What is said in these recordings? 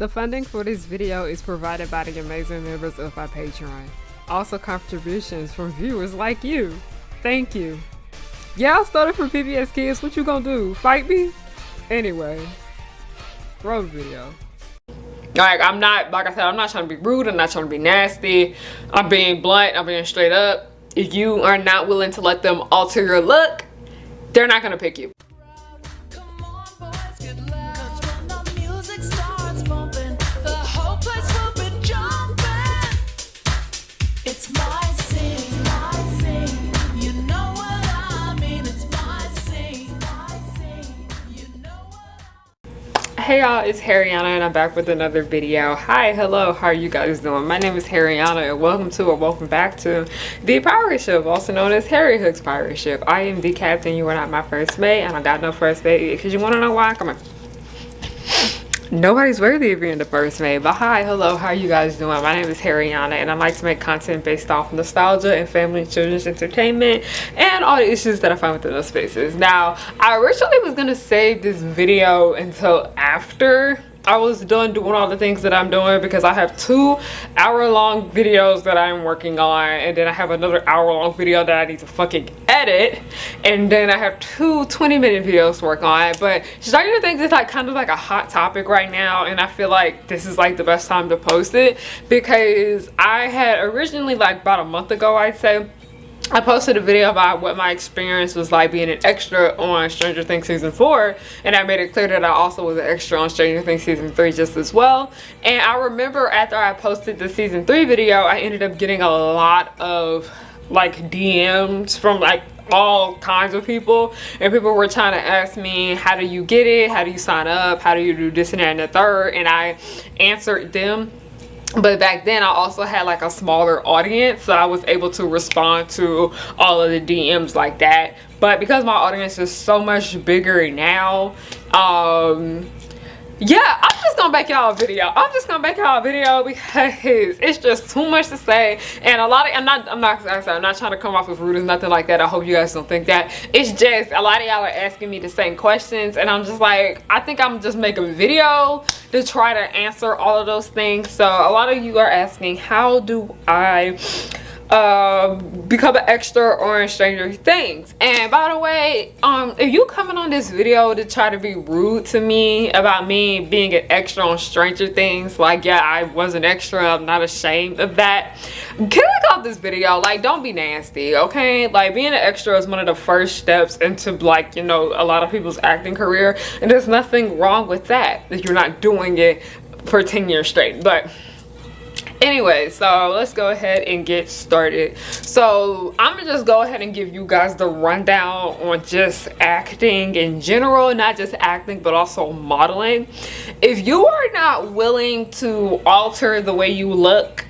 The funding for this video is provided by the amazing members of our Patreon. Also contributions from viewers like you. Thank you. Yeah, I started from PBS Kids. What you gonna do? Fight me? Anyway, roll the video. Like, I'm not, like I said, I'm not trying to be rude. I'm not trying to be nasty. I'm being blunt. I'm being straight up. If you are not willing to let them alter your look, they're not gonna pick you. Hey y'all, it's Harriyanna and I'm back with another video. Hi, hello, how are you guys doing? My name is Harriyanna and welcome back to the pirate ship, also known as Harry Hook's pirate ship. I am the captain. You are not my first mate, and I got no first mate because you want to know why? Come on. Nobody's worthy of being the first mate. But hi, hello, how are you guys doing? My name is Harriyanna and I like to make content based off nostalgia and family and children's entertainment and all the issues that I find within those spaces. Now, I originally was gonna save this video until after I was done doing all the things that I'm doing, because I have 2 hour-long videos that I'm working on, and then I have another hour-long video that I need to fucking edit, and then I have 2 20-minute videos to work on. But Stranger Things is like kind of like a hot topic right now, and I feel like this is like the best time to post it, because I had originally, like about a month ago, I'd say, I posted a video about what my experience was like being an extra on Stranger Things season 4, and I made it clear that I also was an extra on Stranger Things season 3 just as well. And I remember after I posted the season 3 video, I ended up getting a lot of like DMs from like all kinds of people, and people were trying to ask me, how do you get it, how do you sign up, how do you do this and that and the third, and I answered them. But back then I also had like a smaller audience, so I was able to respond to all of the DMs like that. But because my audience is so much bigger now, yeah, I'm just gonna make y'all a video. Because it's just too much to say, and a lot of I'm not trying to come off as rude or nothing like that. I hope you guys don't think that. It's just a lot of y'all are asking me the same questions, and I'm just like, I think I'm just making a video to try to answer all of those things. So a lot of you are asking, how do I become an extra on Stranger Things? And by the way, if you coming on this video to try to be rude to me about me being an extra on Stranger Things, like, yeah, I was an extra, I'm not ashamed of that, click off this video. Like, don't be nasty, okay? Like, being an extra is one of the first steps into, like, you know, a lot of people's acting career, and there's nothing wrong with that if you're not doing it for 10 years straight. But anyway, so let's go ahead and get started. So I'm gonna just go ahead and give you guys the rundown on just acting in general, not just acting but also modeling. If you are not willing to alter the way you look,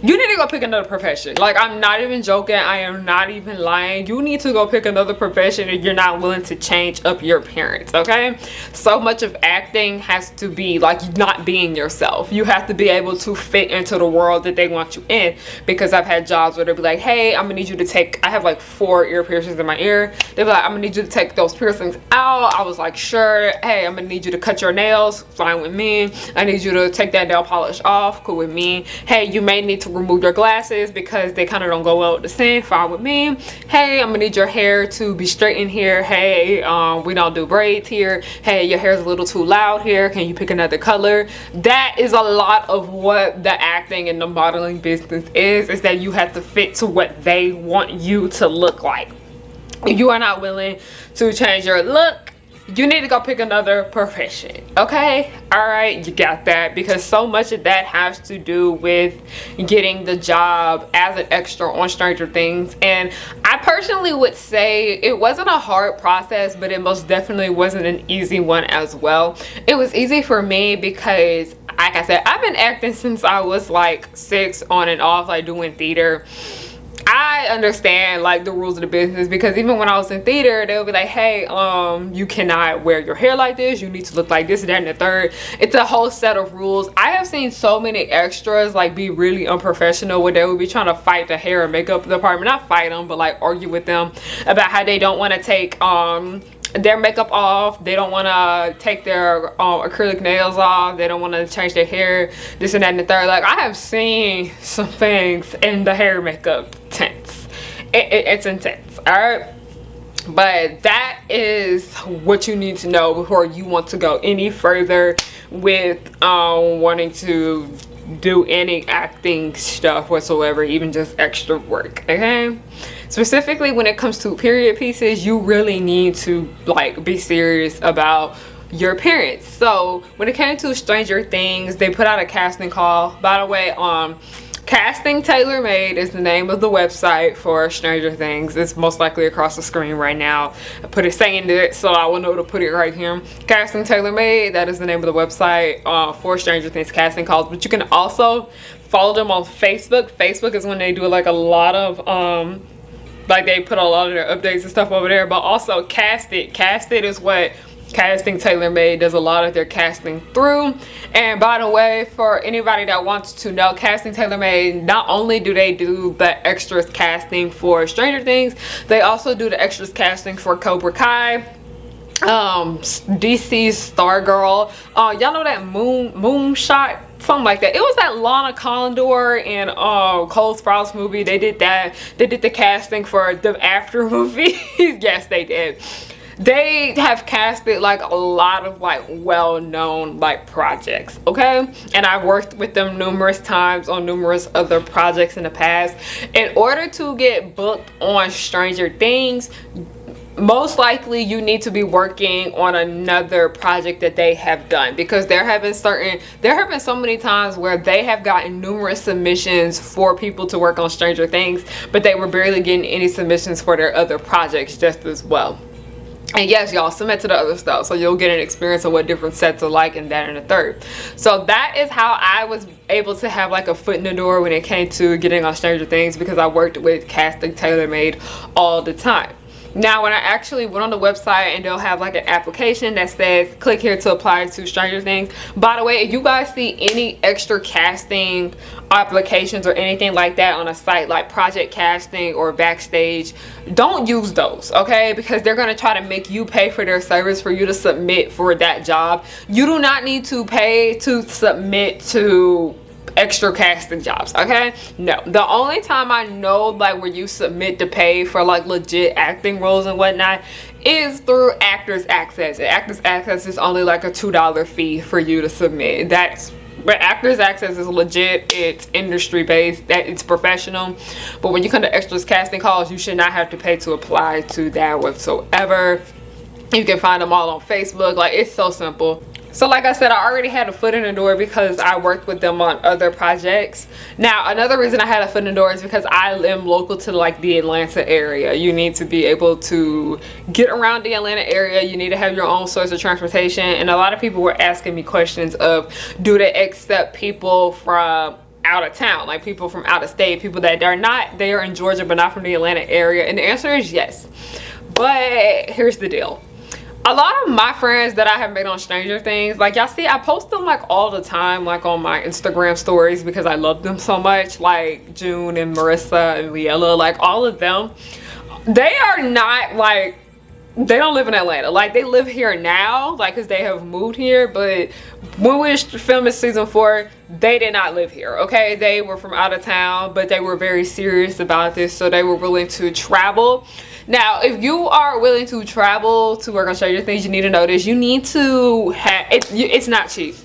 you need to go pick another profession. Like, I'm not even joking. I am not even lying. You need to go pick another profession if you're not willing to change up your appearance, okay? So much of acting has to be like not being yourself. You have to be able to fit into the world that they want you in, because I've had jobs where they'll be like, hey, I'm gonna need you to take, I have like 4 ear piercings in my ear. They'll be like, I'm gonna need you to take those piercings out. I was like, sure. Hey, I'm gonna need you to cut your nails. Fine with me. I need you to take that nail polish off. Cool with me. Hey, you may need to remove your glasses because they kind of don't go well with the skin. Fine with me. Hey, I'm gonna need your hair to be straightened here. Hey, we don't do braids here. Hey, your hair's a little too loud here. Can you pick another color? That is a lot of what the acting and the modeling business is that you have to fit to what they want you to look like. If you are not willing to change your look, you need to go pick another profession, okay? All right, you got that, because so much of that has to do with getting the job as an extra on Stranger Things. And I personally would say it wasn't a hard process, but it most definitely wasn't an easy one as well. It was easy for me because, like I said, I've been acting since I was like 6, on and off, like doing theater. I understand like the rules of the business, because even when I was in theater, they'll be like, hey, you cannot wear your hair like this, you need to look like this, that, and the third. It's a whole set of rules. I have seen so many extras like be really unprofessional, where they would be trying to fight the hair and makeup department, not fight them, but like argue with them about how they don't want to take their makeup off. They don't want to take their acrylic nails off. They don't want to change their hair, this and that and the third. Like, I have seen some things in the hair makeup tense. It's intense, all right? But that is what you need to know before you want to go any further with wanting to do any acting stuff whatsoever, even just extra work, okay? Specifically when it comes to period pieces, you really need to like be serious about your appearance. So when it came to Stranger Things, they put out a casting call. By the way, Casting Tailor Made is the name of the website for Stranger Things. It's most likely across the screen right now. I put it saying it so I will know to put it right here. Casting Tailor Made, that is the name of the website for Stranger Things casting calls. But you can also follow them on Facebook. Facebook is when they do like a lot of like they put a lot of their updates and stuff over there. But also Cast It. Cast It is what Casting Tailor Made does a lot of their casting through. And by the way, for anybody that wants to know, Casting Tailor Made, not only do they do the extras casting for Stranger Things, they also do the extras casting for Cobra Kai, DC's Stargirl. Y'all know that Moonshot, something like that. It was that Lana Condor and Cole Sprouse movie. They did that. They did the casting for the After movie. Yes, they did. They have casted like a lot of like well-known like projects, okay? And I've worked with them numerous times on numerous other projects in the past. In order to get booked on Stranger Things, most likely you need to be working on another project that they have done, because there have been so many times where they have gotten numerous submissions for people to work on Stranger Things, but they were barely getting any submissions for their other projects just as well. And yes, y'all, submit to the other stuff so you'll get an experience of what different sets are like and that and the third. So that is how I was able to have like a foot in the door when it came to getting on Stranger Things, because I worked with Casting Tailor Made all the time. Now, when I actually went on the website, and they'll have like an application that says click here to apply to Stranger Things. By the way, if you guys see any extra casting applications or anything like that on a site like Project Casting or Backstage, don't use those, okay? Because they're going to try to make you pay for their service for you to submit for that job. You do not need to pay to submit to extra casting jobs, okay? No, the only time I know like where you submit to pay for like legit acting roles and whatnot is through Actors Access. And Actors Access is only like a $2 fee for you to submit. But Actors Access is legit, it's industry based, that it's professional. But when you come to extras casting calls, you should not have to pay to apply to that whatsoever. You can find them all on Facebook. Like, it's so simple. So like I said, I already had a foot in the door because I worked with them on other projects. Now, another reason I had a foot in the door is because I am local to like the Atlanta area. You need to be able to get around the Atlanta area. You need to have your own source of transportation. And a lot of people were asking me questions of, do they accept people from out of town, like people from out of state, people that are not there in Georgia but not from the Atlanta area? And the answer is yes. But here's the deal. A lot of my friends that I have made on Stranger Things, like y'all see, I post them like all the time, like on my Instagram stories, because I love them so much. Like June and Marissa and Liella, like all of them, they are not like, they don't live in Atlanta. Like, they live here now, like, because they have moved here. But when we were filming season 4, they did not live here, okay? They were from out of town, but they were very serious about this, so they were willing to travel. Now, if you are willing to travel to work on Stranger Things, you need to know this. You need to have, it's not cheap.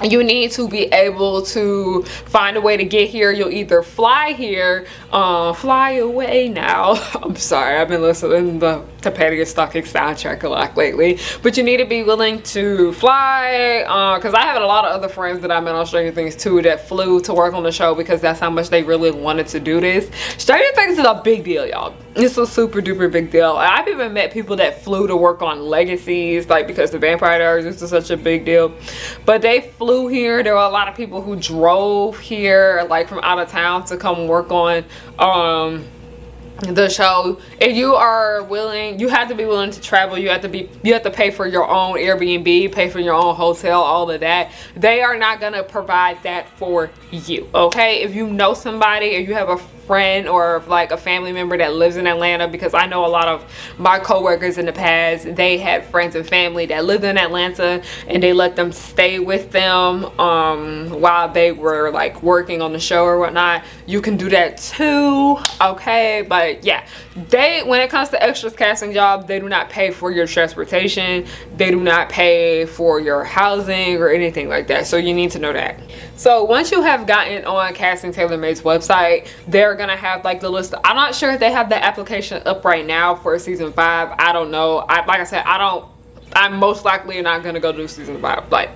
You need to be able to find a way to get here. You'll either fly here, fly away now. I'm sorry, I've been listening to Patty Stocking soundtrack a lot lately. But you need to be willing to fly, because I have a lot of other friends that I met on Stranger Things too that flew to work on the show because that's how much they really wanted to do this. Stranger Things is a big deal, y'all. It's a super duper big deal. I've even met people that flew to work on Legacies, like, because the Vampire Diaries is such a big deal. But they flew here. There were a lot of people who drove here, like from out of town, to come work on the show. If you are willing, you have to be willing to travel. You have to pay for your own Airbnb, pay for your own hotel, all of that. They are not gonna provide that for you, okay? If you know somebody, if you have a friend or like a family member that lives in Atlanta, because I know a lot of my coworkers in the past, they had friends and family that lived in Atlanta and they let them stay with them while they were like working on the show or whatnot. You can do that too, okay? But yeah, when it comes to extras casting jobs, they do not pay for your transportation, they do not pay for your housing or anything like that, so you need to know that. So once you have gotten on Casting Tailor Made's website, they're gonna have like the list. I'm not sure if they have the application up right now for season 5. I don't know. Like I said, I'm most likely not gonna go do season 5. Like,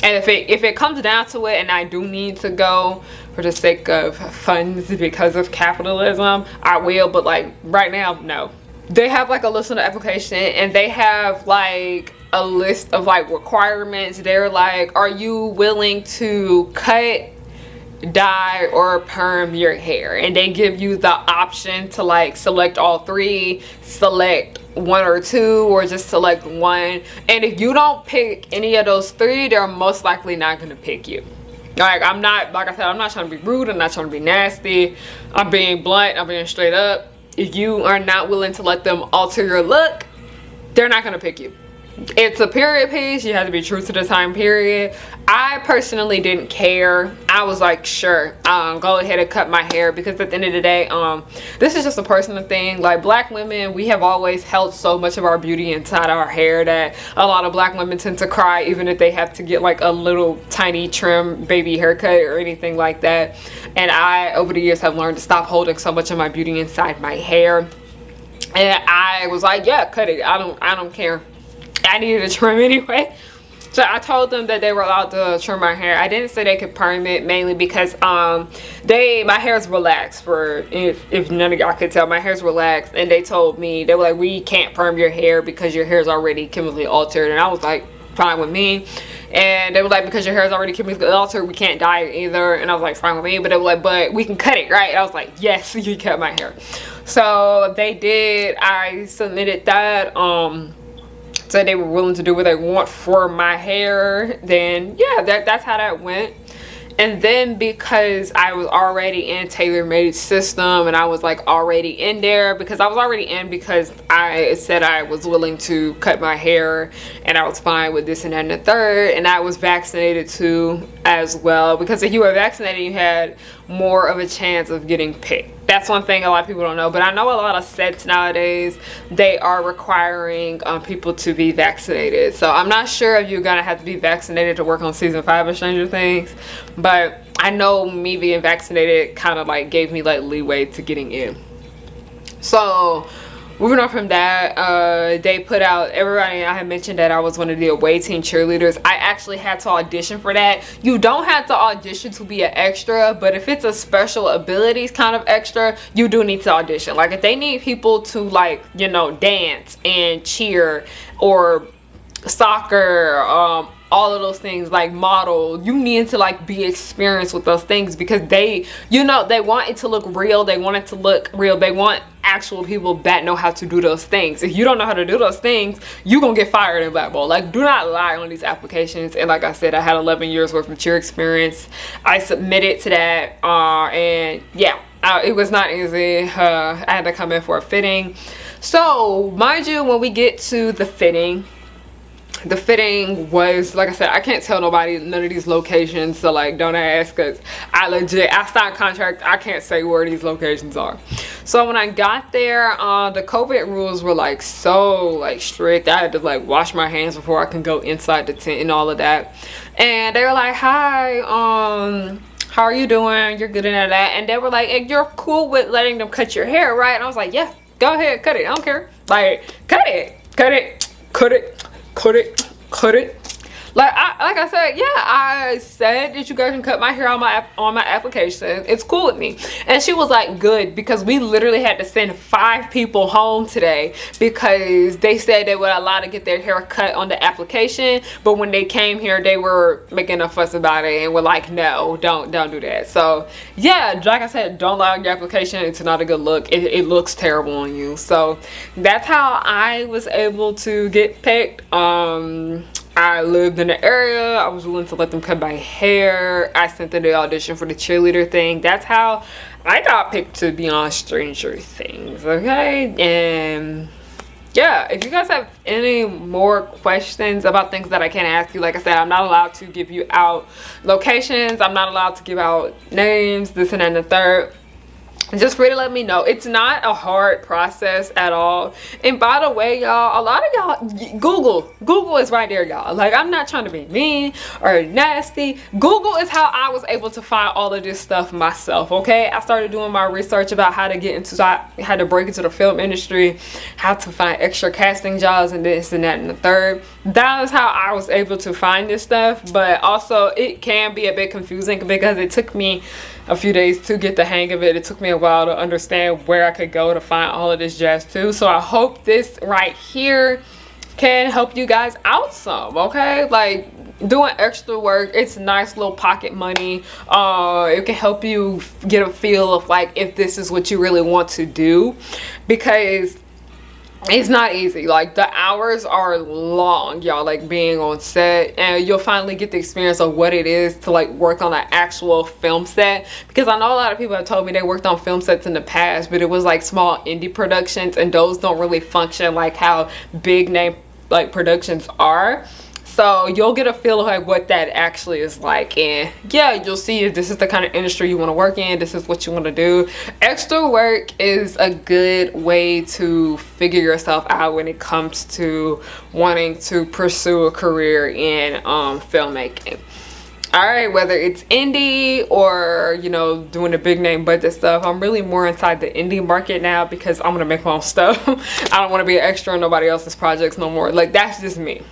and if it comes down to it and I do need to go for the sake of funds because of capitalism, I will. But like right now, no. They have like a list of the application, and they have like a list of like requirements. They're like, are you willing to cut, dye, or perm your hair? And they give you the option to like select all 3, select 1 or 2, or just select 1. And if you don't pick any of those 3, they're most likely not going to pick you. Like, I'm not, like I said, I'm not trying to be rude, I'm not trying to be nasty, I'm being blunt, I'm being straight up. If you are not willing to let them alter your look, they're not going to pick you. It's a period piece, you have to be true to the time period. I personally didn't care. I was like, sure, go ahead and cut my hair, because at the end of the day, this is just a personal thing. Like, black women, we have always held so much of our beauty inside our hair that a lot of black women tend to cry even if they have to get like a little tiny trim baby haircut or anything like that. And I, over the years, have learned to stop holding so much of my beauty inside my hair. And I was like, yeah, cut it. I don't care. I needed a trim anyway. So I told them that they were allowed to trim my hair. I didn't say they could perm it, mainly because my hair's relaxed. For if none of y'all could tell, my hair's relaxed, and they told me, they were like, we can't perm your hair because your hair's already chemically altered. And I was like, fine with me. And they were like, because your hair is already chemically altered, we can't dye it either. And I was like, fine with me. But they were like, but we can cut it, right? And I was like, yes, you can cut my hair. So they did. I submitted that. Said they were willing to do what they want for my hair. Then yeah, that's how that went. And then because I was already in Tailor Made's system, and I was like already in there, because I was already in because I said I was willing to cut my hair and I was fine with this and that and the third, and I was vaccinated too as well, because if you were vaccinated you had more of a chance of getting picked. That's one thing a lot of people don't know, but I know a lot of sets nowadays, they are requiring people to be vaccinated. So I'm not sure if you're gonna have to be vaccinated to work on season 5 of Stranger Things, but I know me being vaccinated kind of like gave me like leeway to getting in. So moving on from that, they put out, everybody, I had mentioned that I was one of the away team cheerleaders. I actually had to audition for that. You don't have to audition to be an extra, but if it's a special abilities kind of extra, you do need to audition. Like if they need people to like, you know, dance and cheer or soccer, all of those things, like model, you need to like be experienced with those things, because they, you know, they want it to look real. They want it to look real. They want actual people that know how to do those things. If you don't know how to do those things, you gonna get fired in Black Bowl. Like, do not lie on these applications. And like I said, I had 11 years worth of cheer experience. I submitted to that, and yeah, it was not easy. I had to come in for a fitting. So mind you, when we get to the fitting was, like I said, I can't tell nobody none of these locations, so like don't ask, because I signed contract, I can't say where these locations are. So when I got there, the COVID rules were like so like strict. I had to like wash my hands before I can go inside the tent and all of that. And they were like, hi, how are you doing? You're good at that. And they were like, hey, you're cool with letting them cut your hair, right? And I was like, yeah, go ahead, cut it, I don't care. Like, cut it. Like I said, yeah, I said that you guys can cut my hair on my application. It's cool with me. And she was like, good, because we literally had to send 5 people home today because they said they were allowed to get their hair cut on the application, but when they came here, they were making a fuss about it and were like, no, don't do that. So yeah, like I said, don't lie on your application. It's not a good look. It looks terrible on you. So that's how I was able to get picked. I lived in the area. I was willing to let them cut my hair. I sent them the audition for the cheerleader thing. That's how I got picked to be on Stranger Things, okay? And yeah, if you guys have any more questions about things that I can't ask you, like I said, I'm not allowed to give you out locations. I'm not allowed to give out names, this and that and the third. Just really let me know. It's not a hard process at all. And by the way, y'all, a lot of y'all, Google is right there, y'all. Like, I'm not trying to be mean or nasty. Google is how I was able to find all of this stuff myself, okay? I started doing my research about how to get into, how to break into the film industry, how to find extra casting jobs and this and that and the third. That is how I was able to find this stuff. But also, it can be a bit confusing because it took me a few days to get the hang of it. It took me a while to understand where I could go to find all of this jazz too. So I hope this right here can help you guys out some, okay? Like, doing extra work, it's nice little pocket money. It can help you get a feel of like if this is what you really want to do, because it's not easy. Like, the hours are long, y'all, like being on set, and you'll finally get the experience of what it is to like work on an actual film set. Because I know a lot of people have told me they worked on film sets in the past, but it was like small indie productions, and those don't really function like how big name like productions are. So you'll get a feel of like what that actually is like, and yeah, you'll see if this is the kind of industry you want to work in, this is what you want to do. Extra work is a good way to figure yourself out when it comes to wanting to pursue a career in filmmaking. All right, whether it's indie or, you know, doing the big name budget stuff, I'm really more inside the indie market now because I'm gonna make my own stuff. I don't want to be an extra on nobody else's projects no more. Like, that's just me.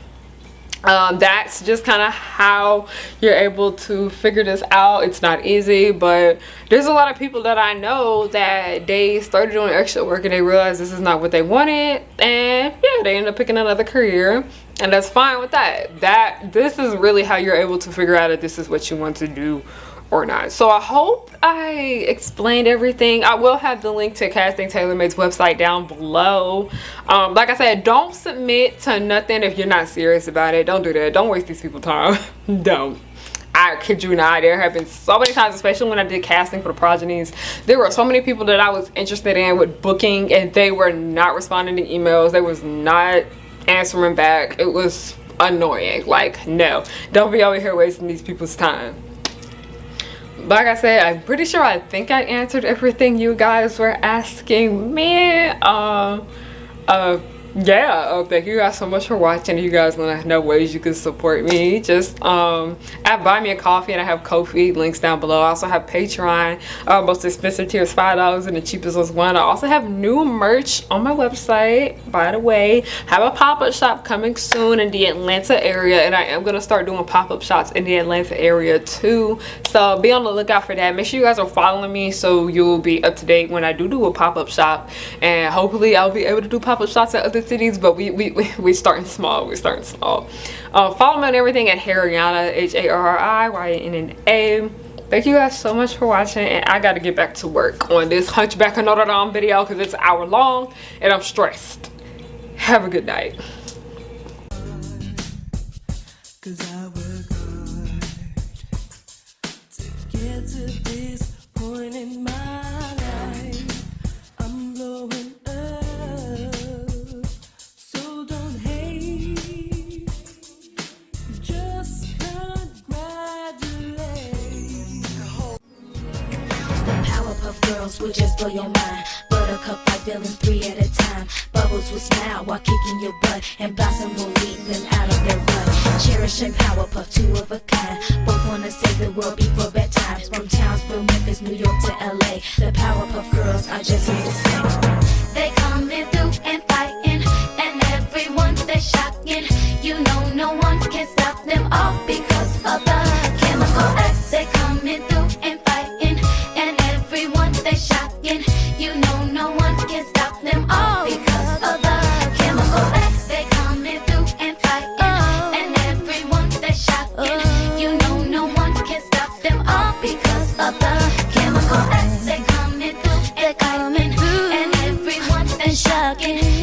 That's just kind of how you're able to figure this out. It's not easy, but there's a lot of people that I know that they started doing extra work and they realized this is not what they wanted, and yeah, they end up picking another career, and that's fine with that. This is really how you're able to figure out if this is what you want to do or not. So I hope I explained everything. I will have the link to Casting TaylorMade's website down below. Like I said, don't submit to nothing if you're not serious about it. Don't do that. Don't waste these people's time. Don't. I kid you not, there have been so many times, especially when I did casting for the Progenies, there were so many people that I was interested in with booking, and they were not responding to emails. They was not answering back. It was annoying. Like, no, don't be over here wasting these people's time. Like I said, I'm pretty sure I think I answered everything you guys were asking me. Thank you guys so much for watching. If you guys want to know ways you can support me, just I have Buy Me a Coffee and I have Ko-fi, links down below. I also have Patreon. Most expensive tier is $5 and the cheapest is $1. I also have new merch on my website, by the way. I have a pop-up shop coming soon in the Atlanta area, and I am going to start doing pop-up shops in the Atlanta area too, so be on the lookout for that. Make sure you guys are following me so you'll be up to date when I do a pop-up shop, and hopefully I'll be able to do pop-up shops at other cities, but we starting small. Follow me on everything at Harriyanna, HARRIYNNA. Thank you guys so much for watching, and I gotta get back to work on this Hunchback of Notre Dame video because it's an hour long and I'm stressed. Have a good night. Girls will just blow your mind. Buttercup like villains 3 at a time. Bubbles will smile while kicking your butt, and Blossom will lead them out of their rut. Cherish and Powerpuff, 2 of a kind. Both wanna save the world before bedtime. From Townsville, Memphis, New York to LA, the Powerpuff Girls are just here to stay. They coming through and fighting, and everyone they shocking. You know no one can stop them all because of the chemical X. They coming through and fighting, and everyone they shocking. You know no one can stop them all because of the chemical X. They coming through and fighting, and everyone they shocking. You know no one can stop them all because of the chemical X. They coming through and fighting, and everyone they shocking.